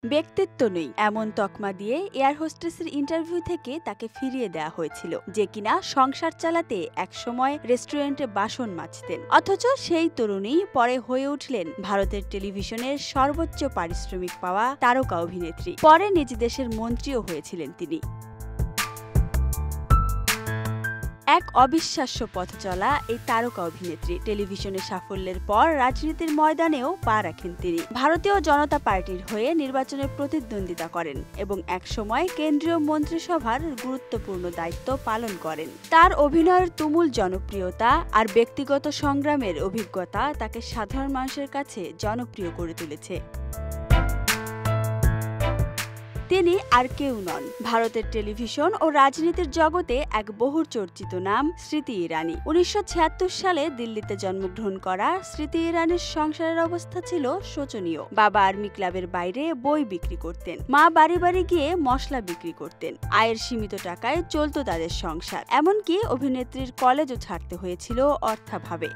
ব্যক্তিত্ব নেই এমন তকমা দিয়ে এয়ার হোস্টেসের ইন্টারভিউ থেকে তাকে ফিরিয়ে দেওয়া হয়েছিল, যে কিনা সংসার চালাতে একসময় রেস্টুরেন্টে বাসন মাজতেন। অথচ সেই তরুণী পরে হয়ে উঠলেন ভারতের টেলিভিশনের সর্বোচ্চ পারিশ্রমিক পাওয়া তারকা অভিনেত্রী। পরে নিজ দেশের মন্ত্রীও হয়েছিলেন তিনি। এক অবিশ্বাস্য পথ চলা এই তারকা অভিনেত্রী টেলিভিশনে সাফল্যের পর রাজনীতির ময়দানেও পা রাখেন তিনি। ভারতীয় জনতা পার্টির হয়ে নির্বাচনে প্রতিদ্বন্দ্বিতা করেন এবং একসময় কেন্দ্রীয় মন্ত্রিসভার গুরুত্বপূর্ণ দায়িত্ব পালন করেন। তার অভিনয়ের তুমুল জনপ্রিয়তা আর ব্যক্তিগত সংগ্রামের অভিজ্ঞতা তাকে সাধারণ মানুষের কাছে জনপ্রিয় করে তুলেছে। তিনি আর কেউ নন, ভারতের টেলিভিশন ও রাজনীতির জগতে এক বহুচর্চিত নাম স্মৃতি ইরানি। 1976 সালে দিল্লিতে জন্মগ্রহণ করা স্মৃতি ইরানির সংসারের অবস্থা ছিল শোচনীয়। বাবা আর্মি ক্লাবের বাইরে বই বিক্রি করতেন, মা বাড়ি বাড়ি গিয়ে মশলা বিক্রি করতেন। আয়ের সীমিত টাকায় চলত তাদের সংসার, এমনকি অভিনেত্রীর কলেজও ছাড়তে হয়েছিল অর্থাভাবে।